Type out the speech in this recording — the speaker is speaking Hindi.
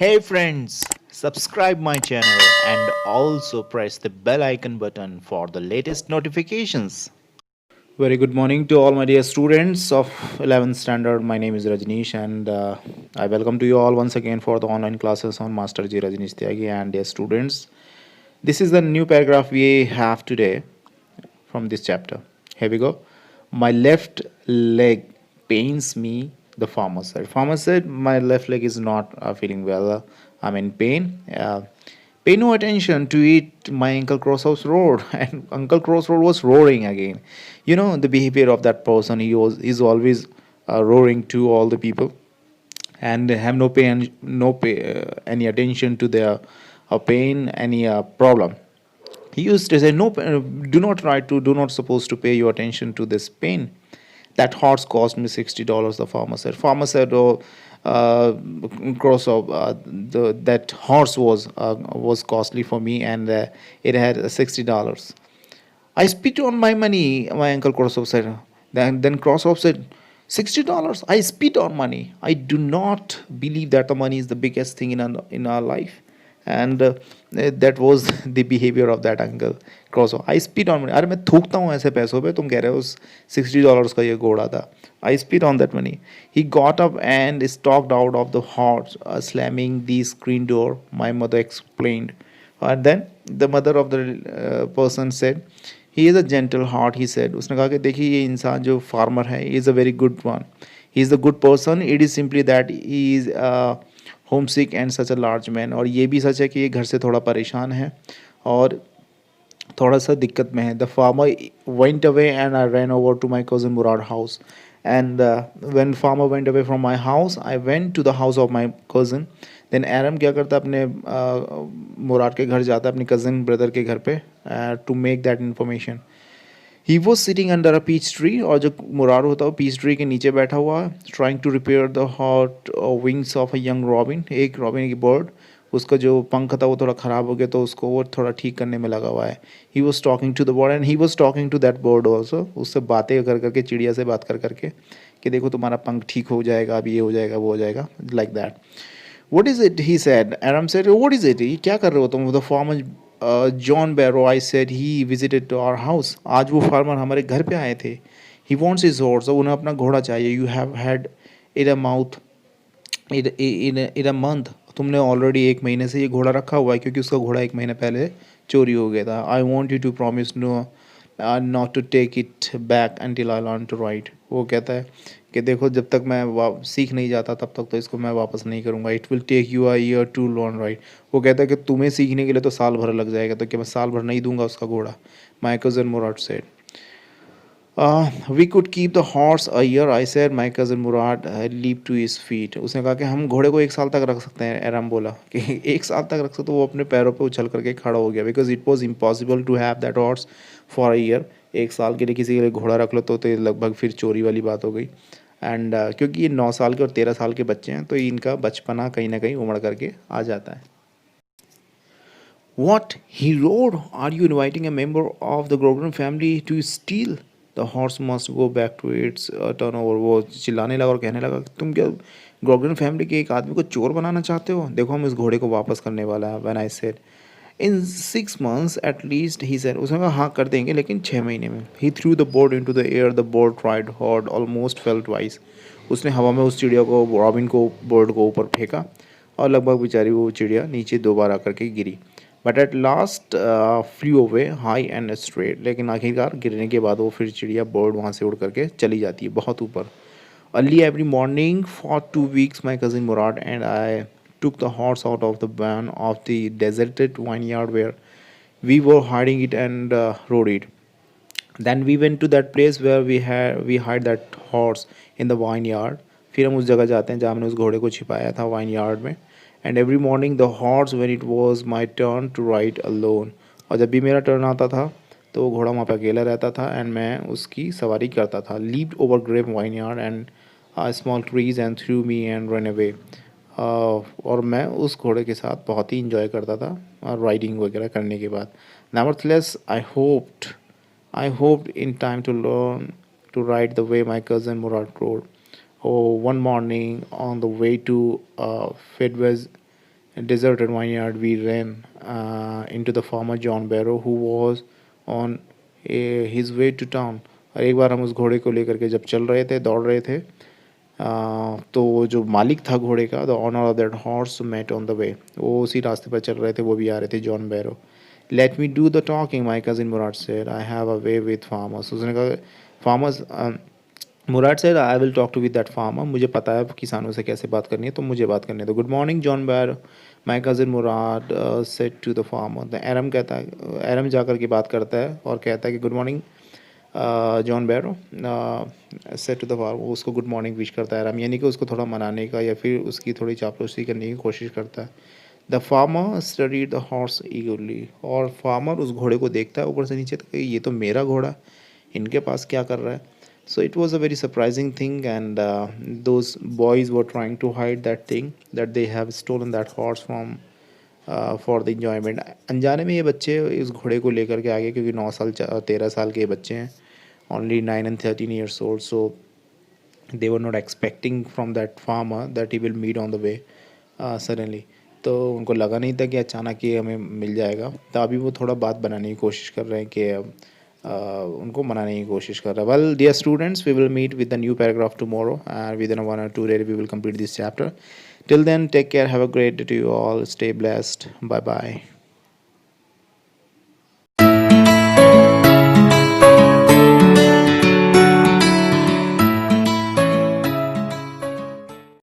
Hey friends, subscribe my channel and also press the bell icon button for the latest notifications. Very good morning to all my dear students of 11th standard. My name is Rajneesh and I welcome to you all once again for the online classes on Master G Rajneesh Tyagi and dear students. This is the new paragraph we have today from this chapter. Here we go. My left leg pains me, the farmer said. Farmer said, my left leg is not feeling well. I'm in pain. Pay no attention to it, my Uncle Crosshouse roared. And Uncle Crossroad was roaring again. You know, the behavior of that person, is always roaring to all the people and have no any attention to their pain, any problem. He used to say, "No, do not supposed to pay your attention to this pain. That horse cost me $60." The farmer said. Farmer said, "Oh, cross of that horse was costly for me, and it had $60." I spit on my money. My uncle Krosov said. Then Krosov said, $60. I spit on money. I do not believe that the money is the biggest thing in our life, and that was the behavior of that uncle Krosov. I spit on money. अरे मैं थूकता हूँ ऐसे पैसों पे तुम कह रहे हो $60 का ये घोड़ा था. I spit on that money. He got up and stalked out of the horse, slamming the screen door. My mother explained. And then the mother of the person said, he is a gentle heart, he said. उसने कहा कि देखिए ये इंसान जो फार्मर है, he is a very good one. He is a good person. It is simply that he is homesick and such a large man. और ये भी सच है कि ये घर से थोड़ा परेशान है और थोड़ा सा दिक्कत में है. The farmer went away and I ran over to my cousin Murad house. And when farmer went away from my house I went to the house of my cousin. Then Erum क्या करता अपने मुराद के घर जाता अपनी कज़न ब्रदर के घर पे to make that information. He was sitting under a peach tree. और जो मुराद होता है वो पीच ट्री के नीचे बैठा हुआ है. Trying to repair the hurt wings of a young robin. एक रॉबिन की बर्ड, उसका जो पंख था वो थोड़ा ख़राब हो गया तो उसको वो थोड़ा ठीक करने में लगा हुआ है. He was talking to the bird and he was talking to that bird also. उससे बातें कर करके, चिड़िया से बात कर करके कि देखो तुम्हारा पंख ठीक हो जाएगा, अब ये हो जाएगा, वो हो जाएगा, like that. What is it? He said. Aram said, what is it? ये क्या कर रहे हो तुम? The farmer John Barrow, I said, he visited to our house. आज वो फार्मर हमारे घर पे आए थे. He wants his horse. उन्हें अपना घोड़ा चाहिए. You have had it a mouth in a month. तुमने ऑलरेडी एक महीने से ये घोड़ा रखा हुआ है क्योंकि उसका घोड़ा एक महीने पहले चोरी हो गया था. I want you to promise not to take it back until I learn to ride. वो कहता है कि देखो जब तक मैं सीख नहीं जाता तब तक तो इसको मैं वापस नहीं करूँगा. It will take you a year to learn ride. वो कहता है कि तुम्हें सीखने के लिए तो साल भर लग जाएगा, तो क्या मैं साल भर नहीं दूंगा उसका घोड़ा. My cousin Mourad said. We could keep the horse a year. I said. My cousin Mourad leap to his feet. उसने कहा कि हम घोड़े को एक साल तक रख सकते हैं. एरम बोला कि एक साल तक रख सकते. तो वो अपने पैरों पे उछल करके खड़ा हो गया. Because it was impossible to have that horse for a year. एक साल के लिए किसी के लिए घोड़ा रख लो तो ये लगभग फिर चोरी वाली बात हो गई. एंड क्योंकि ये 9 साल के और 13 साल के बच्चे हैं तो इनका बचपना कहीं ना कहीं उमड़ करके आ जाता है. What? He roared. Are you inviting a member of the Grogan family to steal? The horse must go back to its turnover. वो चिल्लाने लगा और कहने लगा तुम क्या ग्रोगन फैमिली के एक आदमी को चोर बनाना चाहते हो? देखो हम इस घोड़े को वापस करने वाला है. When I said in 6 months at least, he said. उसने कहा हाँ कर देंगे लेकिन 6 महीने में. He threw the board into the air. The board tried hard, almost fell twice. उसने हवा में उस चिड़िया को, रॉबिन को, बर्ड को ऊपर फेंका और लगभग बेचारी वो चिड़िया नीचे 2 बार आकर के गिरी. But at last flew away high and straight. लेकिन आखिरकार गिरने के बाद वो फिर चिड़िया बर्ड वहाँ से उड़ करके चली जाती है बहुत ऊपर. Early every morning for 2 weeks my cousin Murad and I took the horse out of the barn of the deserted vineyard where we were hiding it and rode it. Then we went to that place where we hide that horse in the vineyard. फिर हम उस जगह जाते हैं जहाँ हमने उस घोड़े को छिपाया था वाइन यार्ड में. And every morning the horse when it was my turn to ride alone. और जब भी मेरा टर्न आता था तो वो घोड़ा वहाँ पे अकेला रहता था एंड मैं उसकी सवारी करता था. Leaved over grape vineyard and small trees and threw me and run away. और मैं उस घोड़े के साथ बहुत ही इंजॉय करता था राइडिंग वगैरह करने के बाद. Nevertheless I hoped in time to learn to ride the way my cousin Murad rode. Oh, one morning on the way to Fedwes, deserted vineyard, we ran into the farmer John Barrow, who was on his way to town. और एक बार हम उस घोड़े को लेकर के जब चल रहे थे, दौड़ रहे थे, तो वो जो मालिक था घोड़े का, the owner of that horse met on the way, वो उसी रास्ते पर चल रहे थे, वो भी आ रहे थे, John Byro. Let me do the talking, my cousin Mourad said, I have a way with farmers. उसने कहा farmers, Mourad said I will talk to with that farmer, मुझे पता है किसानों से कैसे बात करनी है, तो मुझे बात करनी है. तो good morning John Byro, my cousin Mourad said to the farmer. The Aram कहता है, एरम जाकर के बात करता है और कहता है कि good morning John Byro, said to the farmer. वो उसको गुड मॉर्निंग विश करता है, यानी कि उसको थोड़ा मनाने का या फिर उसकी थोड़ी चापलूसी करने की कोशिश करता है. The farmer studied the horse ईगरली, और फार्मर उस घोड़े को देखता है ऊपर से नीचे तक, ये तो मेरा घोड़ा इनके पास क्या कर रहा है. So it was a very surprising thing, and those boys were trying to hide that thing that they have stolen that horse from for the enjoyment. अनजाने में ये बच्चे इस घोड़े को लेकर के आ गए, क्योंकि 9 साल 13 साल के बच्चे हैं, only 9 and 13 years old, so they were not expecting from that farmer that he will meet on the way suddenly. तो उनको लगा नहीं था कि अचानक ये हमें मिल जाएगा. तो अभी वो थोड़ा बात बनाने की कोशिश कर रहे हैं कि उनको मनाने की कोशिश कर रहा है. Well dear students, we will meet with the new paragraph tomorrow, and with in 1 or 2 days we will complete this chapter. Till then, take care, have a great day to you all, stay blessed, bye bye.